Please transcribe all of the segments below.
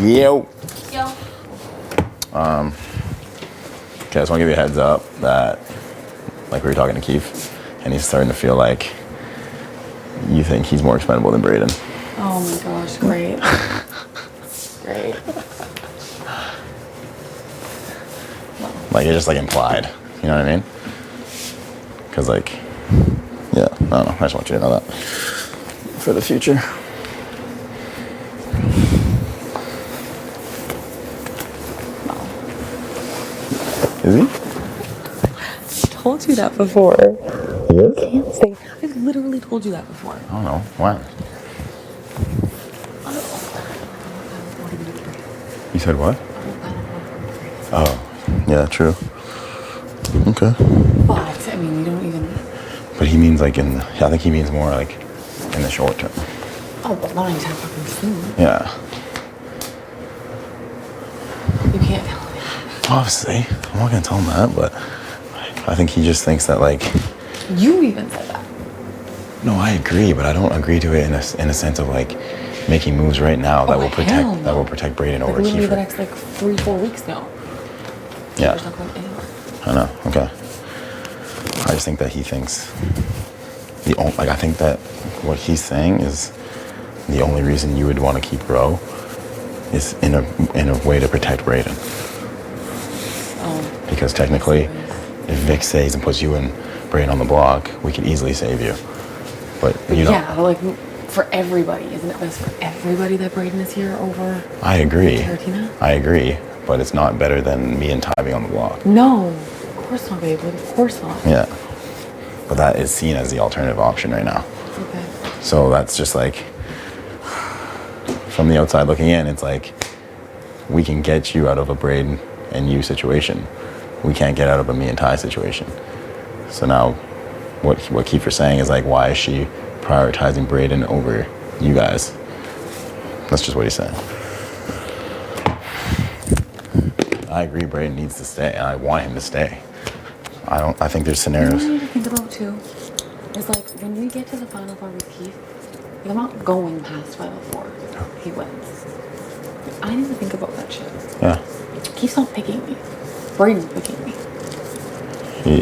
Yo. Yo. Okay, I just want to give you a heads up that, like, we were talking to Keith, and he's starting to feel like you think he's more expendable than Braden. Oh my gosh, great. Great. Like, it's just, like, implied. You know what I mean? Because, like, yeah, I don't know. I just want you to know that. For the future. Is he? I told you that before. Yes? I can't say. I've literally told you that before. I don't know. Why? You said what? Oh, yeah, true. Okay. But, I mean, you don't even... But he means, like, I think he means more, like, in the short term. Oh, but not anytime fucking soon. Yeah. You can't tell me. Obviously. I'm not going to tell him that, but I think he just thinks that, like... You even said that. No, I agree, but I don't agree to it in a sense of, like, making moves right now that will protect Braden over literally Kiefer. the next, like, 3-4 weeks now. Yeah. Kiefer's not going anywhere. I know. Okay. I just think that he thinks I think that what he's saying is the only reason you would want to keep Roe is in a way to protect Braden. Oh. Because technically, if Vic stays and puts you and Braden on the block, we could easily save you. But you know. Yeah, but, like, for everybody, isn't it best for everybody that Braden is here over? I agree. Taratina? I agree, but it's not better than me and Ty being on the block. No, of course not, babe. Of course not. Yeah. But that is seen as the alternative option right now. Okay. So that's just like, from the outside looking in, it's like, we can get you out of a Braden and you situation. We can't get out of a me and Ty situation. So now, what Kiefer's saying is like, why is she prioritizing Braden over you guys? That's just what he's saying. I agree Braden needs to stay, and I want him to stay. I think there's scenarios. What you need to think about too is, like, when we get to the Final Four with Keith, like, I'm not going past Final Four. He wins. Like, I need to think about that shit. Yeah. Keith's not picking me. Braden's picking me.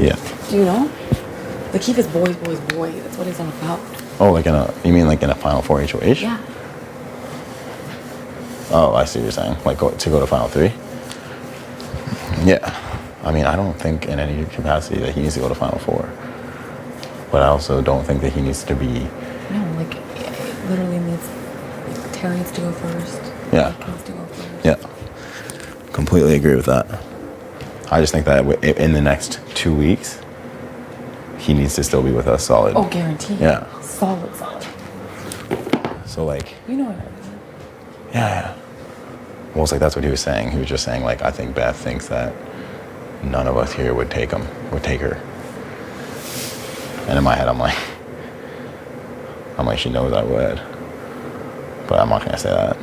Yeah. Do you know? Like, Keith is boy. That's what he's all about. Oh, like you mean like in a Final Four HOH? Yeah. Oh, I see what you're saying. Like to go to Final Three? Yeah. I mean, I don't think in any capacity that he needs to go to Final Four. But I also don't think that he needs to be... No, like, it literally needs... Like, Terry needs to go first. Yeah. Nick needs to go first. Yeah. Completely agree with that. I just think that in the next 2 weeks, he needs to still be with us solid. Oh, guaranteed. Yeah. Solid. So, like... You know what I mean. Yeah. Well, it's like that's what he was saying. He was just saying, like, I think Beth thinks that none of us here would take her. And in my head, I'm like, she knows I would. But I'm not gonna say that.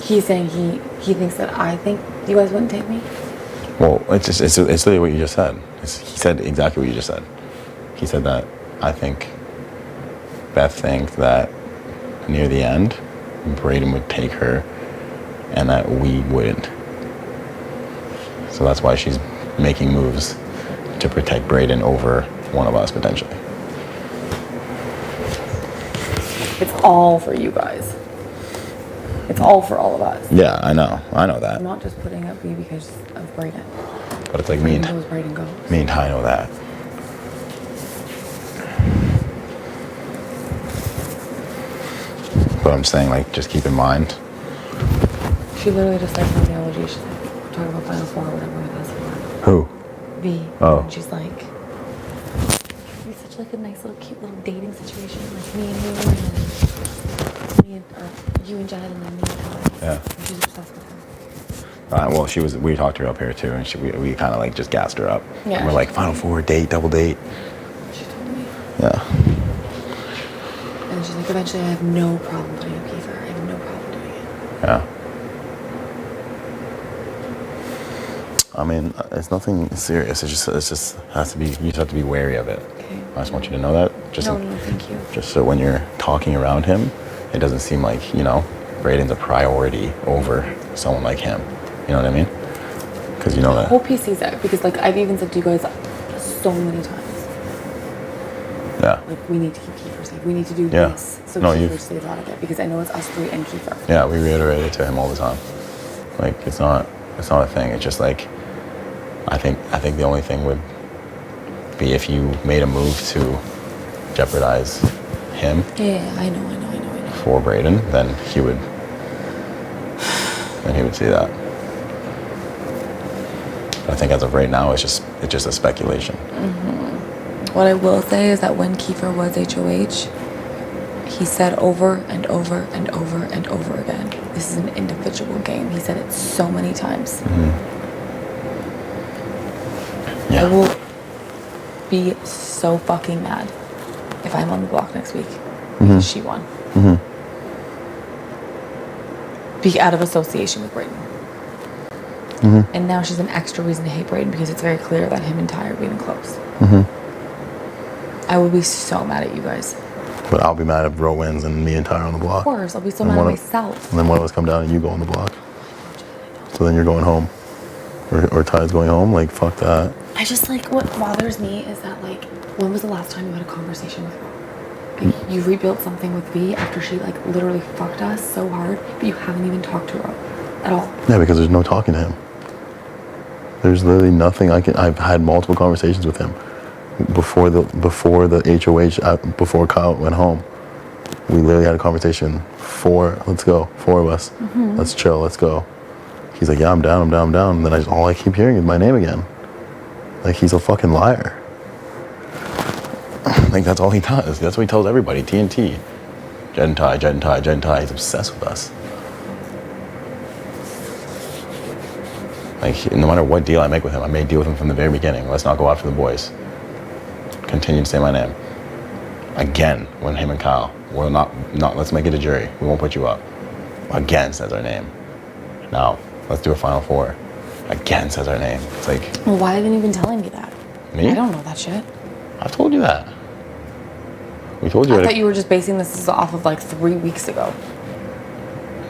He's saying he thinks that I think you guys wouldn't take me? Well, it's literally what you just said. He said exactly what you just said. He said that I think Beth thinks that near the end, Braden would take her and that we wouldn't. So that's why she's making moves to protect Braden over one of us, potentially. It's all for you guys. It's all for all of us. Yeah, I know that. I'm not just putting up B because of Braden. But it's like me and Ty know that. But I'm saying, like, just keep in mind. She literally just said from the LG, she's like, we're talking about Final Four or whatever it is. Who? V. Oh. And she's like, it'd be such like a nice little cute little dating situation, like me and you and you and Jed and then me and Ty. Yeah. And she's obsessed with him. Well, we talked to her up here too, and we kind of like just gassed her up. Yeah. And we're like, Final Four, double date. She told me. Yeah. And she's like, eventually I have no problem putting up Kiefer. I have no problem doing it. Yeah. I mean, it's nothing serious. It just has to be. You just have to be wary of it. Okay. I just want you to know that. No, thank you. Just so when you're talking around him, it doesn't seem like Braden's a priority over someone like him. You know what I mean? Because you know I that. hope he sees it, because like I've even said to you guys so many times, Yeah. like we need to keep Kiefer safe. We need to do Yeah. this so No, Kiefer stays out of it, because I know it's us three and Kiefer. Yeah, we reiterate it to him all the time. Like it's not a thing. It's just like I think the only thing would be if you made a move to jeopardize him. Yeah, I know. For Braden, then he would see that. But I think as of right now, it's just a speculation. What I will say is that when Kiefer was HOH, he said over and over and over and over again, this is an individual game. He said it so many times. Yeah. I will be so fucking mad if I'm on the block next week because she won. Be out of association with Braden. And now she's an extra reason to hate Braden, because it's very clear that him and Ty are being close. I would be so mad at you guys. But I'll be mad if Ro wins and me and Ty are on the block. Of course, I'll be so mad at myself. And then one of us come down and you go on the block. So then you're going home. Or Ty's going home. Like, fuck that. I just, like, what bothers me is that, like, when was the last time you had a conversation with Ro? Like, you rebuilt something with V after she, like, literally fucked us so hard, but you haven't even talked to Ro at all. Yeah, because there's no talking to him. There's literally nothing I've had multiple conversations with him before the HOH, before Kyle went home. We literally had a conversation. Let's go. 4 of us. Let's chill. Let's go. He's like, yeah, I'm down. And then all I keep hearing is my name again. Like, he's a fucking liar. Like, that's all he does. That's what he tells everybody. TNT. Jed and Ty. He's obsessed with us. Like, no matter what deal I make with him, I made a deal with him from the very beginning. Let's not go after the boys. Continue to say my name. Again, when him and Kyle, we're not, let's make it a jury. We won't put you up. Again says our name. Now, let's do a Final Four. Again says our name. It's like... Well, why haven't you been telling me that? Me? I don't know that shit. I've told you that. We told you. I thought you were just basing this off of like 3 weeks ago.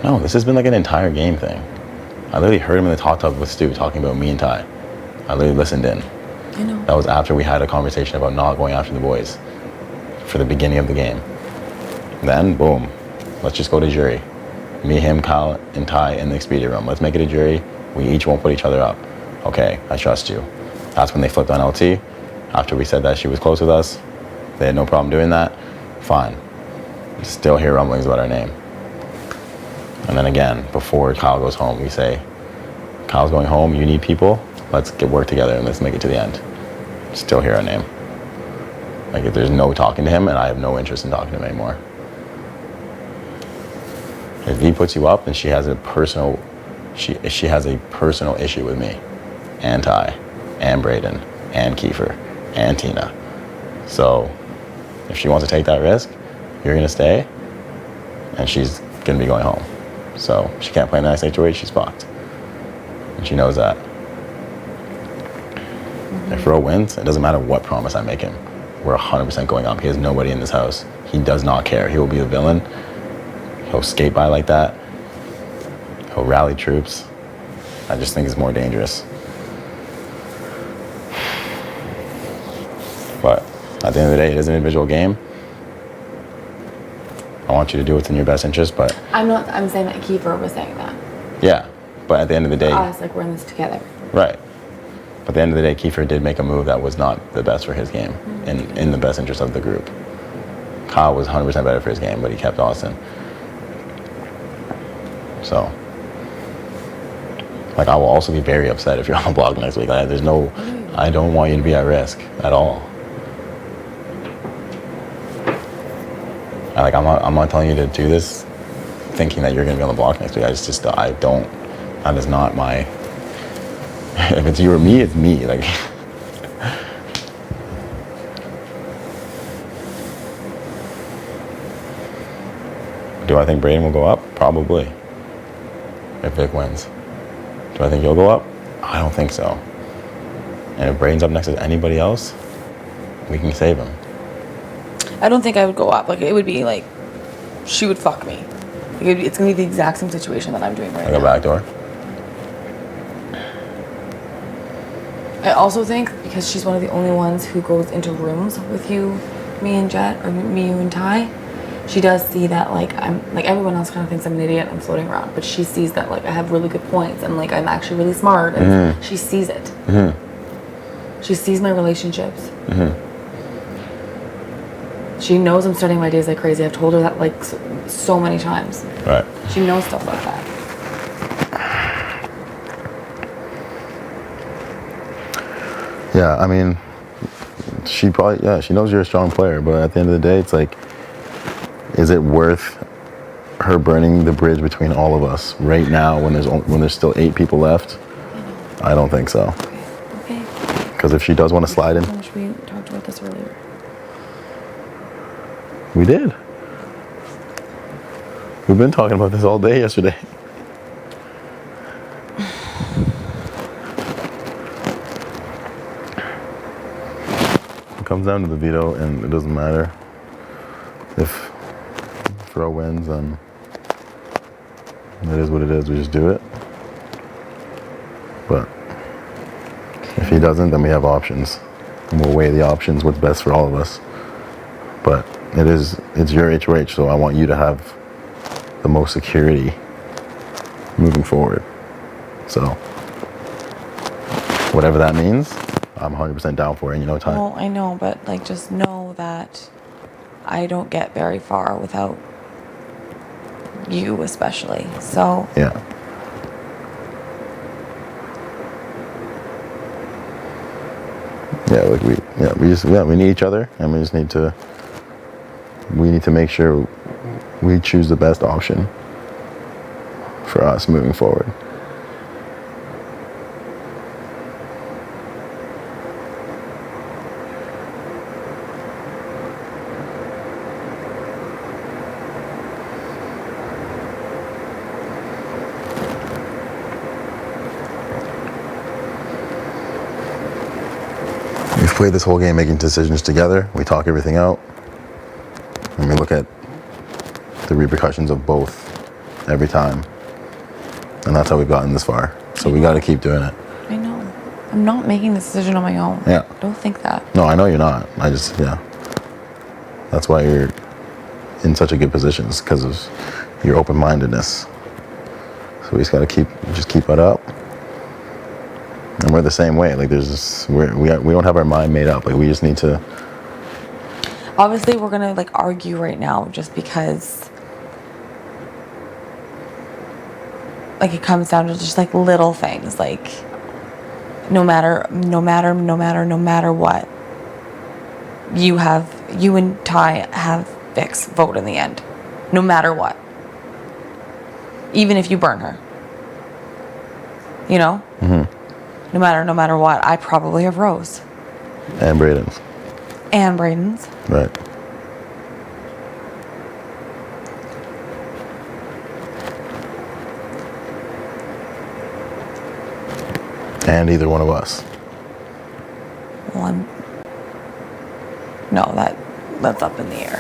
No, this has been like an entire game thing. I literally heard him in the talk with Stu talking about me and Ty. I literally listened in. I know. That was after we had a conversation about not going after the boys for the beginning of the game. Then, boom, let's just go to jury. Me, him, Kyle, and Ty in the Expedia room. Let's make it a jury. We each won't put each other up. Okay, I trust you. That's when they flipped on LT. After we said that she was close with us, they had no problem doing that. Fine. We still hear rumblings about our name. And then again, before Kyle goes home, we say, Kyle's going home, you need people, let's get work together and let's make it to the end. Still hear our name. Like, if there's no talking to him, and I have no interest in talking to him anymore. If he puts you up, then she has a personal issue with me, and Ty, and Braden, and Kiefer, and Tina. So, if she wants to take that risk, you're gonna stay, and she's gonna be going home. So she can't play in the next HOH, she's fucked. And she knows that. If Ro wins, it doesn't matter what promise I make him. We're 100% going up. He has nobody in this house. He does not care. He will be the villain. He'll skate by like that. He'll rally troops. I just think it's more dangerous. But at the end of the day, it is an individual game. I want you to do what's in your best interest, but... I'm saying that Kiefer was saying that. Yeah, but at the end of the day... Us, like, we're in this together. Right. But at the end of the day, Kiefer did make a move that was not the best for his game, in the best interest of the group. Kyle was 100% better for his game, but he kept Austin. So... Like, I will also be very upset if you're on the block next week. Like, I don't want you to be at risk at all. Like, I'm not telling you to do this thinking that you're going to be on the block next week. I don't, that is not my, if it's you or me, it's me. Like, do I think Braden will go up? Probably. If Vic wins. Do I think he'll go up? I don't think so. And if Braden's up next to anybody else, we can save him. I don't think I would go up. Like, it would be like, she would fuck me. It's gonna be the exact same situation that I'm doing right Like now. a back door. I also think because she's one of the only ones who goes into rooms with you, me and Jet, or me, you and Ty, she does see that like I'm like everyone else kind of thinks I'm an idiot. I'm floating around, but she sees that like I have really good points and like I'm actually really smart, and she sees it. She sees my relationships. She knows I'm starting my days like crazy. I've told her that like so many times. Right. She knows stuff like that. Yeah, I mean, she knows you're a strong player, but at the end of the day, it's like, is it worth her burning the bridge between all of us right now when there's still 8 people left? I don't think so. Okay. Because if she does want to slide in, We talked about this earlier. we did. We've been talking about this all day yesterday. It comes down to the veto, and it doesn't matter if Fro wins, and it is what it is. We just do it. But if he doesn't, then we have options, and we'll weigh the options. What's best for all of us. But it's your HOH, so I want you to have the most security moving forward. So whatever that means, I'm 100% down for it. And Ty. Well, I know, but like just know that I don't get very far without you, especially. So Yeah. Yeah, like we need each other, and we need to make sure we choose the best option for us moving forward. We've played this whole game making decisions together. We talk everything out, and we look at the repercussions of both every time. And that's how we've gotten this far. So we got to keep doing it. I know. I'm not making the decision on my own. Yeah. Don't think that. No, I know you're not. That's why you're in such a good position, is because of your open-mindedness. So we just got to keep it up. And we're the same way. Like we don't have our mind made up. Like we just need to. Obviously, we're gonna like argue right now just because like it comes down to just like little things, like no matter what, you and Ty have Vic's vote in the end, no matter what, even if you burn her, no matter what, I probably have Rose And Braden's. Right. And either one of us. Well, no, that's up in the air,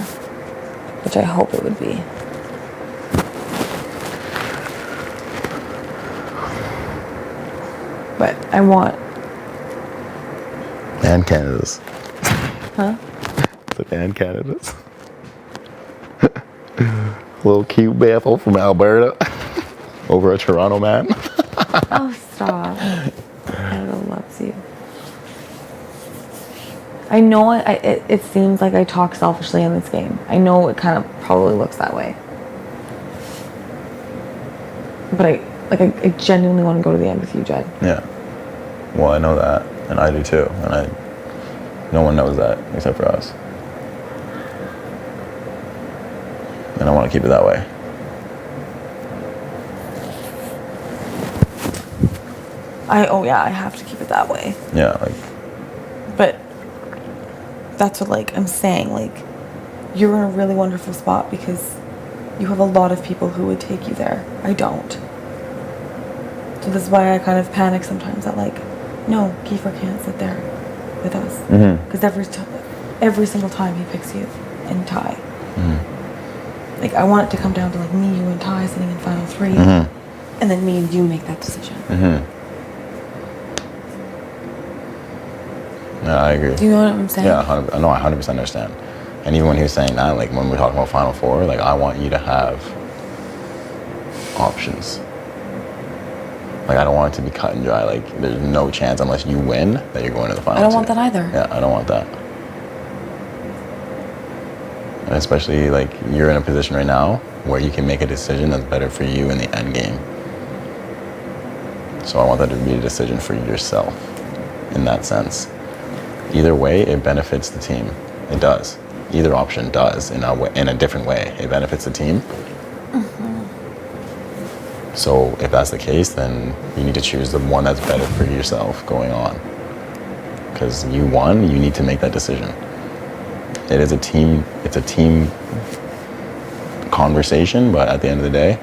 which I hope it would be. But I want. And Canada's. Huh? And Canada's. Little cute Bethel from Alberta. Over a Toronto man. Oh, stop. Canada loves you. I know it seems like I talk selfishly in this game. I know it kind of probably looks that way. But I genuinely want to go to the end with you, Jed. Yeah. Well, I know that, and I do too, and no one knows that except for us. And I want to keep it that way. I have to keep it that way. Yeah, But that's what I'm saying, you're in a really wonderful spot because you have a lot of people who would take you there. I don't. So this is why I kind of panic sometimes that no, Kiefer can't sit there with us. Because every single time he picks you and Ty. Like, I want it to come down to, like, me, you, and Ty sitting in final 3. And then me and you make that decision. Yeah, I agree. Do you know what I'm saying? Yeah, I 100% understand. And even when he was saying that, like when we're talking about Final Four, like I want you to have options. Like I don't want it to be cut and dry. Like there's no chance unless you win that you're going to the final. I don't want that either. Yeah, I don't want that. And especially like you're in a position right now where you can make a decision that's better for you in the end game. So I want that to be a decision for yourself in that sense. Either way, it benefits the team. It does. Either option does in a different way. It benefits the team. So if that's the case, then you need to choose the one that's better for yourself going on. Because you won, you need to make that decision. It is a team, it's a team conversation, but at the end of the day,